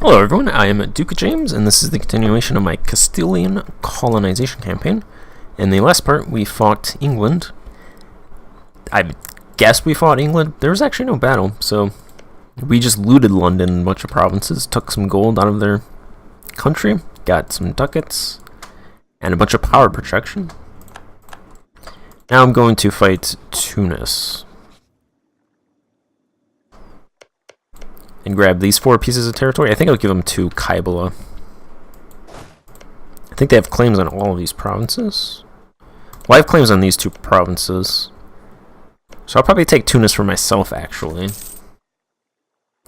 Hello everyone, I am Duke James, and this is the continuation of my Castilian colonization campaign. In the last part, we fought England. I guess we fought England. There was actually no battle, so we just looted London and a bunch of provinces, took some gold out of their country, got some ducats, and a bunch of power protection. Now I'm going to fight Tunis. And grab these 4 pieces of territory. I think I'll give them to Kaibala. I think they have claims on all of these provinces. Well, I have claims on these 2 provinces. So I'll probably take Tunis for myself, actually.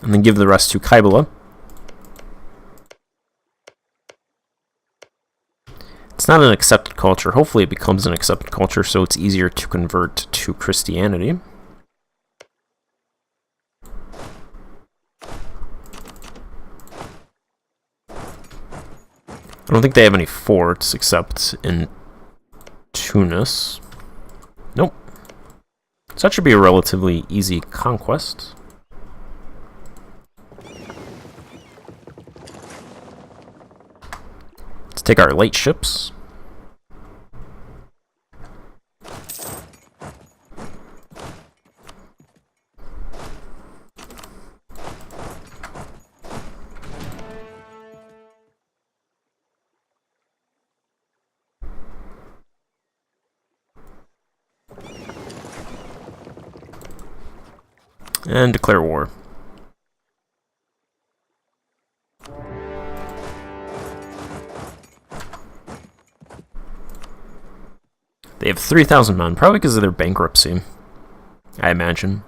And then give the rest to Kaibala. It's not an accepted culture. Hopefully it becomes an accepted culture so it's easier to convert to Christianity. I don't think they have any forts except in Tunis. Nope. So that should be a relatively easy conquest. Let's take our light ships. And declare war. They have 3,000 men, probably because of their bankruptcy, I imagine.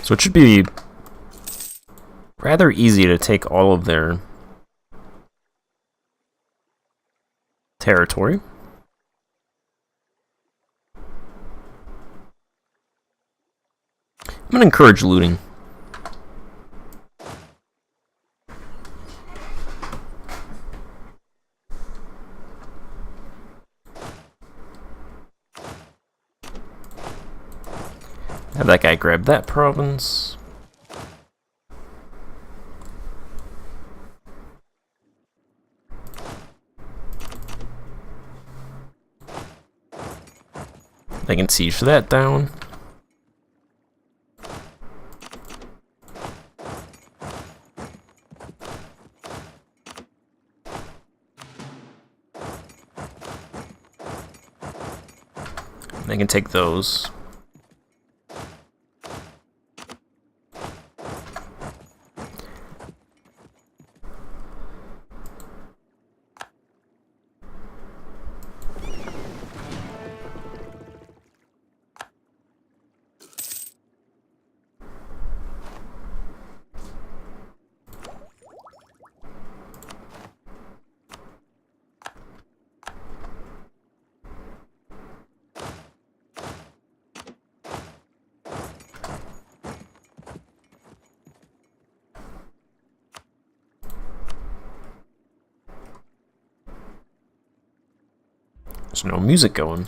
So it should be rather easy to take all of their territory. I'm going to encourage looting. Have that guy grab that province. I can siege that down. I can take those. There's no music going.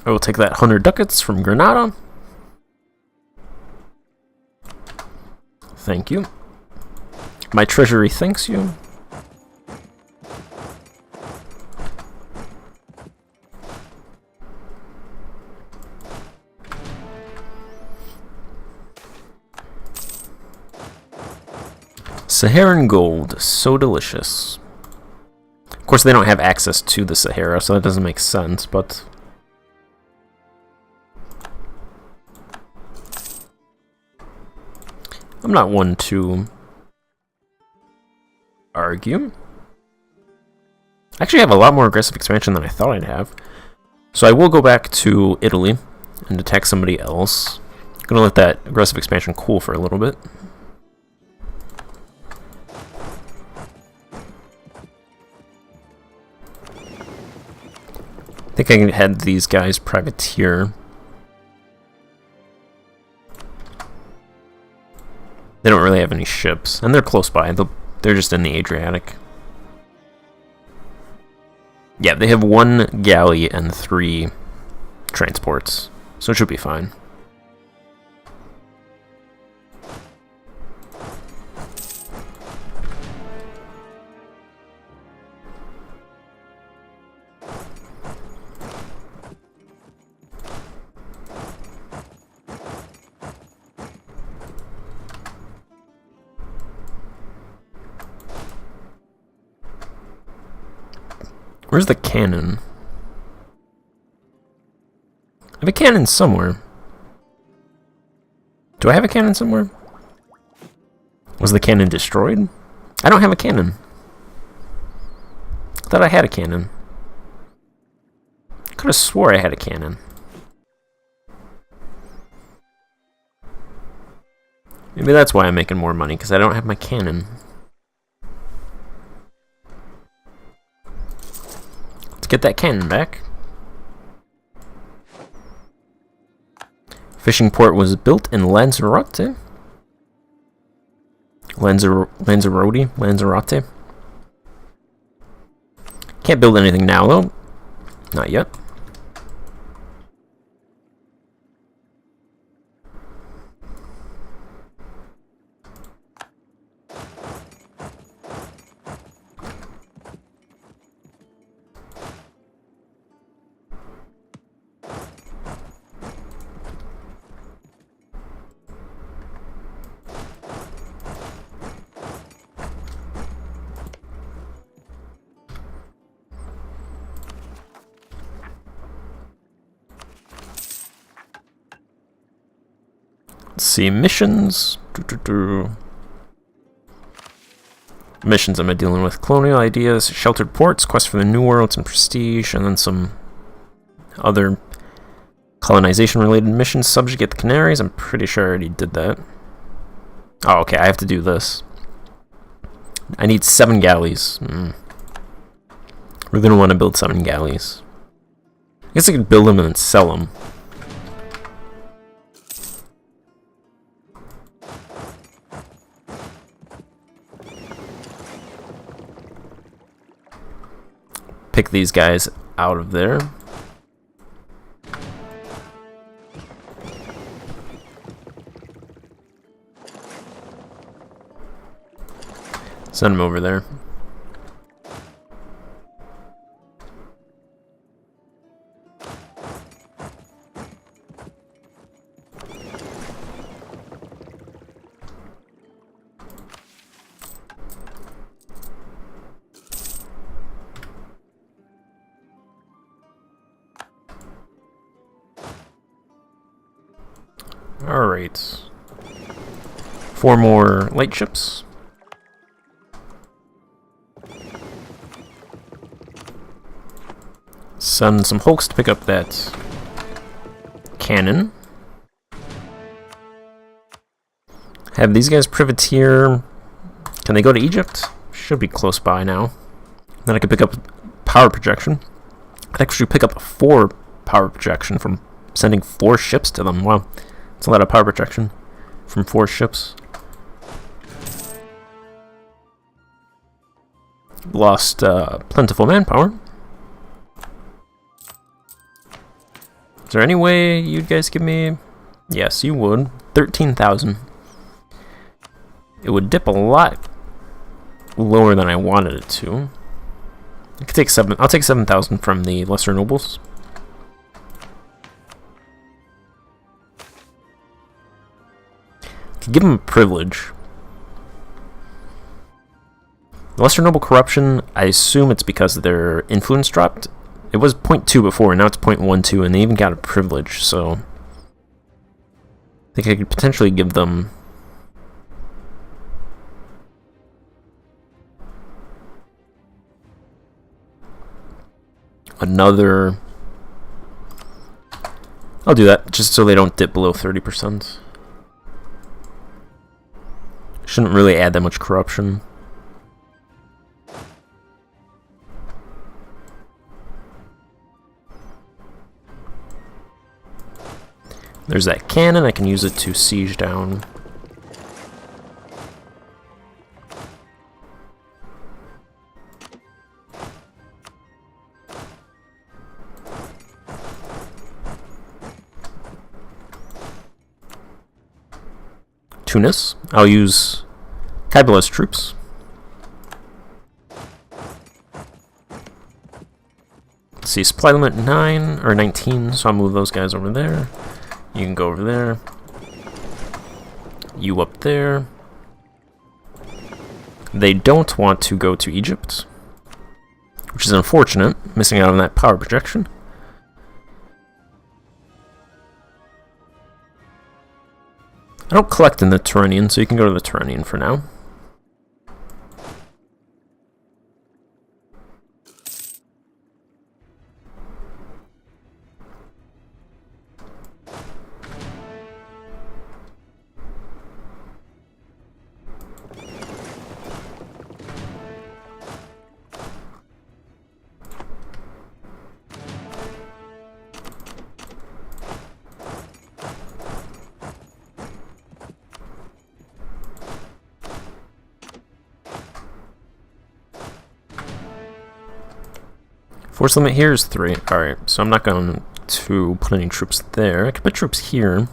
I will take that 100 ducats from Granada. Thank you. My treasury thanks you. Saharan gold, so delicious. Of course, they don't have access to the Sahara, so that doesn't make sense, but I'm not one to argue. I actually have a lot more aggressive expansion than I thought I'd have. So I will go back to Italy and attack somebody else. Gonna let that aggressive expansion cool for a little bit. I think I can head these guys privateer. They don't really have any ships, and they're close by. They're just in the Adriatic. Yeah, they have 1 galley and 3 transports, so it should be fine. Where's the cannon? I have a cannon somewhere. Do I have a cannon somewhere? Was the cannon destroyed? I don't have a cannon. I thought I had a cannon. Could have swore I had a cannon. Maybe that's why I'm making more money, because I don't have my cannon. Get that cannon back. Fishing port was built in Lanzarote. Lanzarote. Can't build anything now though. Not yet. Let's see, missions. Missions am I dealing with? Colonial ideas, sheltered ports, quest for the New World, some prestige, and then some other colonization related missions. Subjugate the Canaries. I'm pretty sure I already did that. Oh, okay, I have to do this. I need 7 galleys. We're gonna want to build 7 galleys. I guess I could build them and then sell them. Pick these guys out of there. Send them over there. Alright. 4 more light ships. Send some hulks to pick up that cannon. Have these guys privateer. Can they go to Egypt? Should be close by now. Then I could pick up power projection. I'd actually pick up 4 power projection from sending 4 ships to them. Wow. That's a lot of power projection from 4 ships. Lost plentiful manpower. Is there any way you'd guys give me? Yes, you would. 13,000. It would dip a lot lower than I wanted it to. I could take 7. I'll take 7,000 from the lesser nobles. Could give them a privilege. The lesser noble corruption, I assume it's because their influence dropped. It was 0.2 before, and now it's 0.12, and they even got a privilege, so I think I could potentially give them another I'll do that, just so they don't dip below 30%. Shouldn't really add that much corruption. There's that cannon, I can use it to siege down. Tunis. I'll use Cabula's troops. Let's see, supply limit 9 or 19, so I'll move those guys over there. You can go over there. You up there. They don't want to go to Egypt, which is unfortunate, missing out on that power projection. I don't collect in the Turanian, so you can go to the Turanian for now. Force limit here is 3. Alright, so I'm not going to put any troops there. I can put troops here.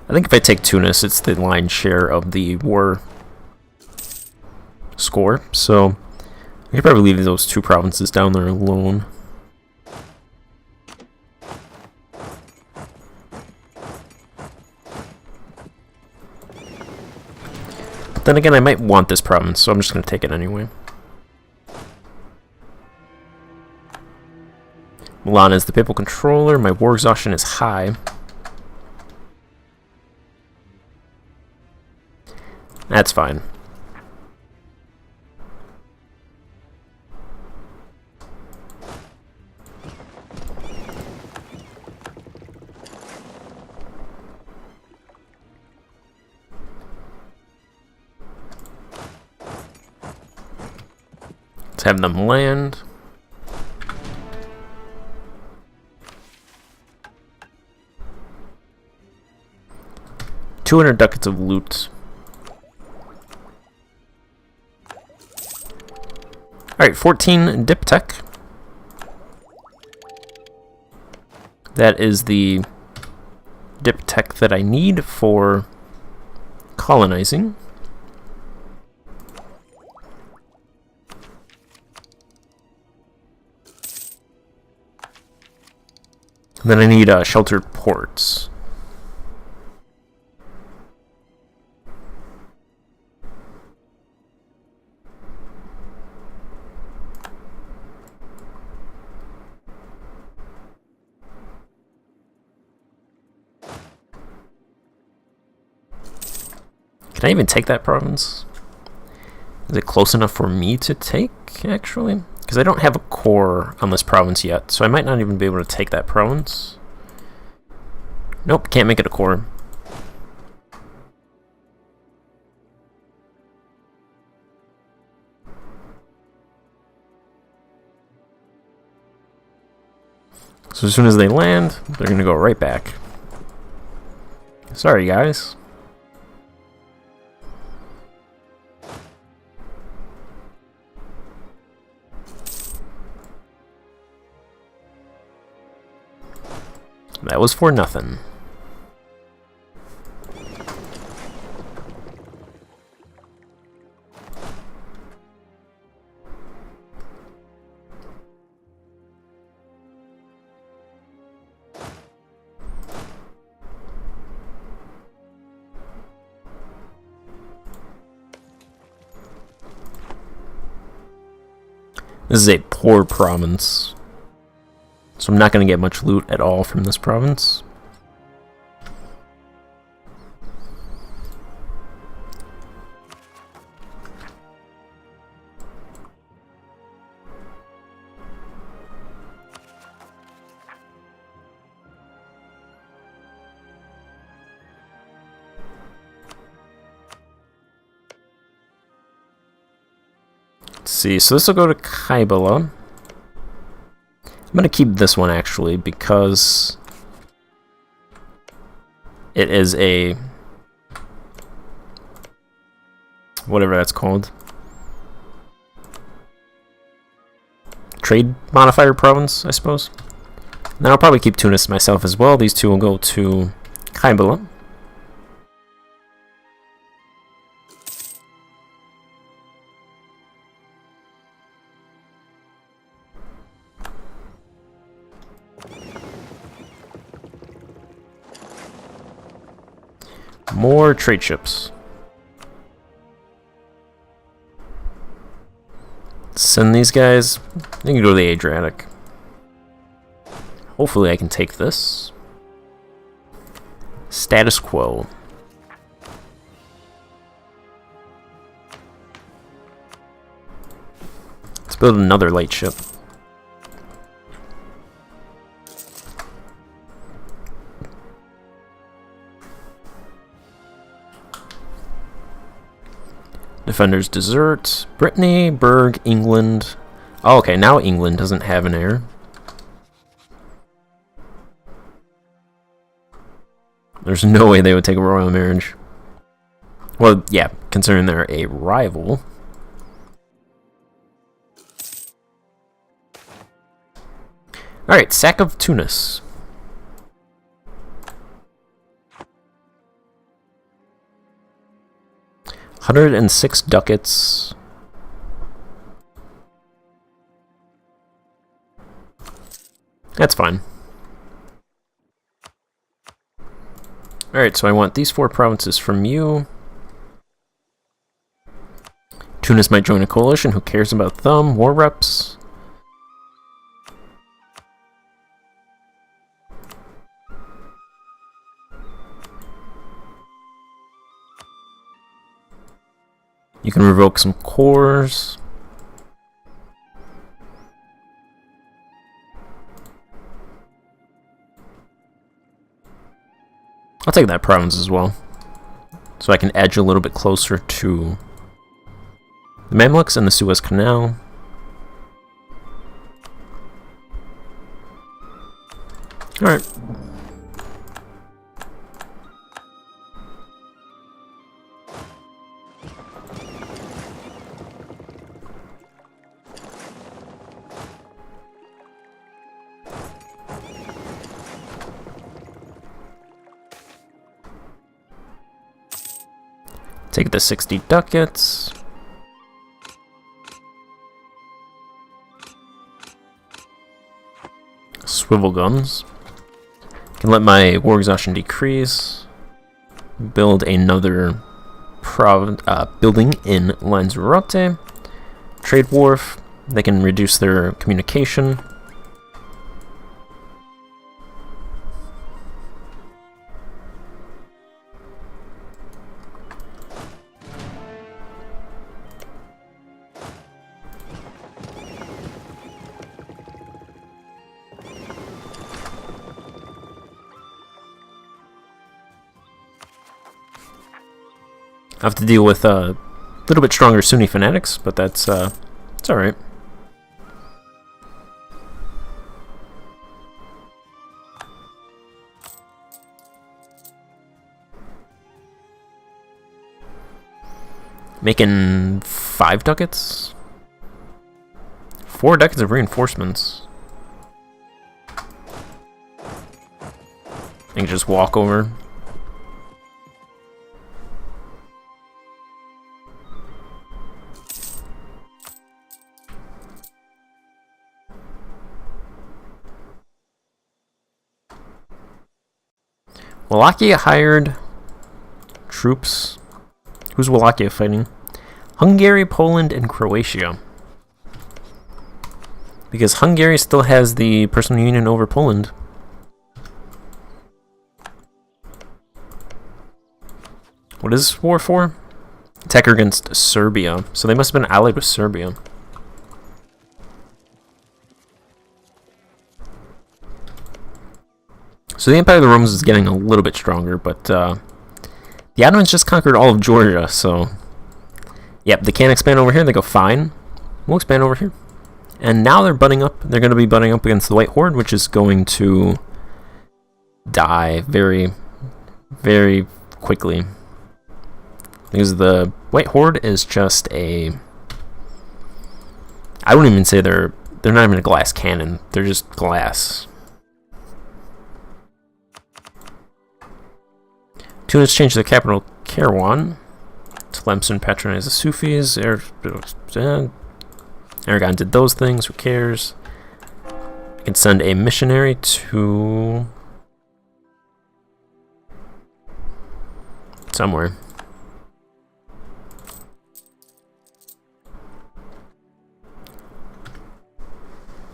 I think if I take Tunis, it's the lion's share of the war score, so I could probably leave those 2 provinces down there alone. Then again, I might want this province, so I'm just going to take it anyway. Milan is the papal controller. My war exhaustion is high. That's fine. Have them land. $200 ducats of loot. Alright, 14 diptech. That is the diptech that I need for colonizing. Then I need sheltered ports. Can I even take that province? Is it close enough for me to take, actually? Because I don't have a core on this province yet, so I might not even be able to take that province. Nope, can't make it a core. So as soon as they land, they're going to go right back. Sorry, guys. That was for nothing. This is a poor province. So I'm not going to get much loot at all from this province. Let's see, so this will go to Kaibala. I'm going to keep this one, actually, because it is a... whatever that's called. Trade modifier province, I suppose. Then I'll probably keep Tunis myself as well. These two will go to Kaibala. More trade ships. Send these guys. They can go to the Adriatic. Hopefully I can take this. Status quo. Let's build another light ship. Defenders desert. Brittany, Berg, England. Oh, okay, now England doesn't have an heir. There's no way they would take a royal marriage. Well, yeah, considering they're a rival. Alright, sack of Tunis. $106 ducats. That's fine. Alright, so I want these 4 provinces from you. Tunis might join a coalition. Who cares about them? War reps. You can revoke some cores. I'll take that province as well, so I can edge a little bit closer to the Mamluks and the Suez Canal. Alright. Take the 60 ducats. Swivel guns. Can let my war exhaustion decrease. Build another building in Lanzarote. Trade wharf. They can reduce their communication. I have to deal with a little bit stronger Sunni fanatics, but it's alright. Making 5 ducats? 4 ducats of reinforcements. I can just walk over. Wallachia hired troops. Who's Wallachia fighting? Hungary, Poland, and Croatia. Because Hungary still has the personal union over Poland. What is this war for? Attack against Serbia. So they must have been allied with Serbia. So the Empire of the Romans is getting a little bit stronger, but the Ottomans just conquered all of Georgia, so... Yep, they can't expand over here, they go fine. we'll expand over here. And now they're butting up. They're going to be butting up against the White Horde, which is going to die very, very quickly. Because the White Horde is just a... I wouldn't even say they're not even a glass cannon. They're just glass. Tunis changed their capital, Kairouan. Tlemcen patronized the Sufis. Aragon did those things. Who cares? I can send a missionary to... somewhere.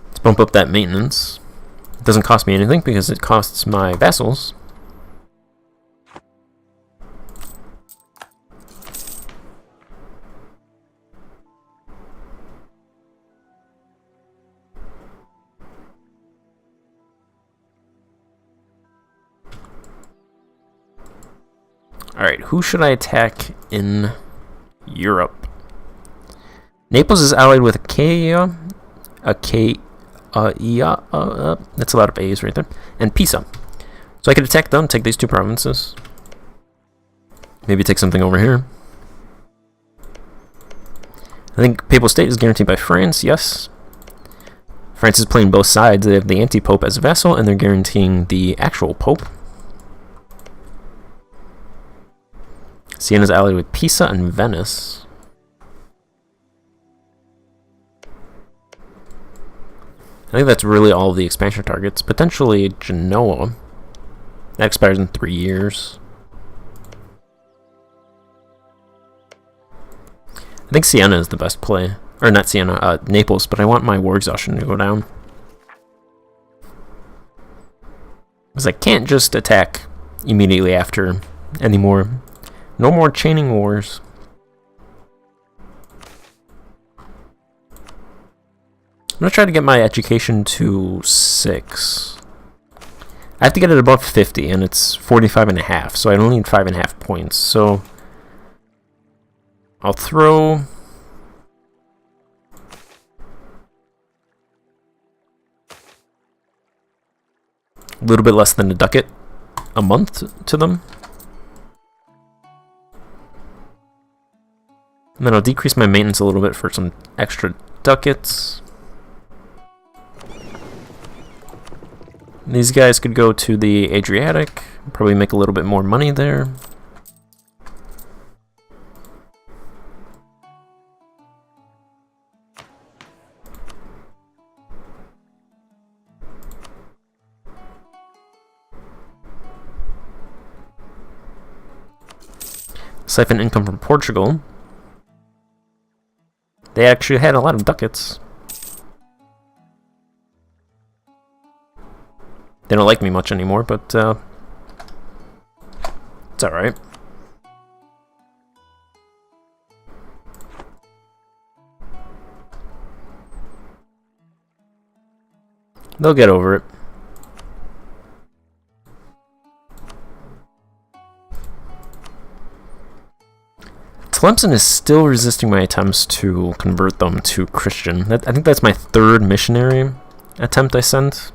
Let's bump up that maintenance. It doesn't cost me anything because it costs my vassals. Alright, who should I attack in Europe? Naples is allied with Achaia. That's a lot of A's right there. And Pisa. So I could attack them, take these two provinces. Maybe take something over here. I think Papal State is guaranteed by France, yes. France is playing both sides. They have the anti-pope as a vassal, and they're guaranteeing the actual pope. Siena is allied with Pisa and Venice. I think that's really all of the expansion targets. Potentially Genoa. That expires in 3 years. I think Siena is the best play. Or not Siena, Naples, but I want my war exhaustion to go down. Because I can't just attack immediately after anymore. No more chaining wars. I'm going to try to get my education to 6. I have to get it above 50, and it's 45.5, so I only need 5.5 points. So I'll throw... a little bit less than a ducat a month to them. And then I'll decrease my maintenance a little bit for some extra ducats. These guys could go to the Adriatic, probably make a little bit more money there. Siphon income from Portugal. They actually had a lot of ducats. They don't like me much anymore, but it's alright. They'll get over it. Tlemcen is still resisting my attempts to convert them to Christian. I think that's my 3rd missionary attempt I sent.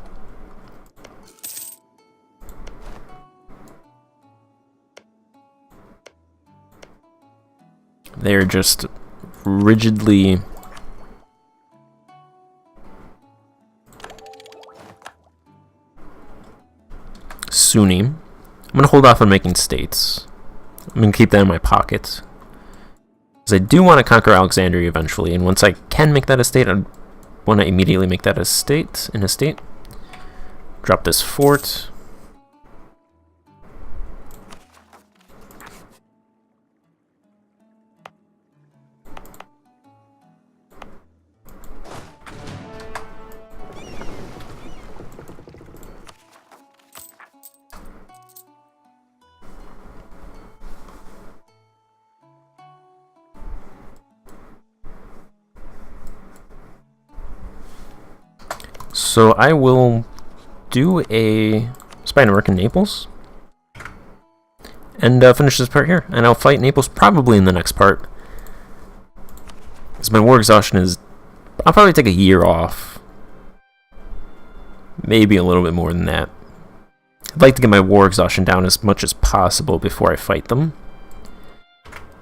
They're just rigidly Sunni. I'm going to hold off on making states. I'm going to keep that in my pocket. Because I do want to conquer Alexandria eventually, and once I can make that a state, I want to immediately make that a state. Drop this fort. So I will do a spy network in Naples and finish this part here, and I'll fight Naples probably in the next part, because my war exhaustion is I'll probably take a year off. Maybe a little bit more than that. I'd like to get my war exhaustion down as much as possible before I fight them.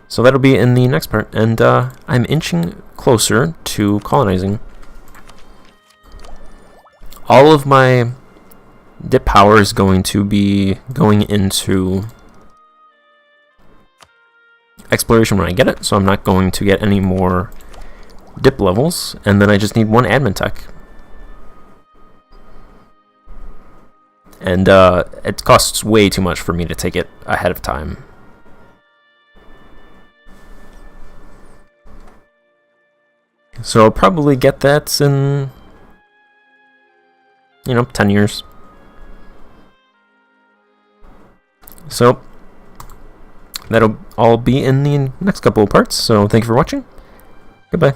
So that'll be in the next part, and I'm inching closer to colonizing. All of my dip power is going to be going into exploration when I get it, so I'm not going to get any more dip levels, and then I just need one admin tech. And it costs way too much for me to take it ahead of time. So I'll probably get that in, 10 years. So that'll all be in the next couple of parts. So thank you for watching. Goodbye.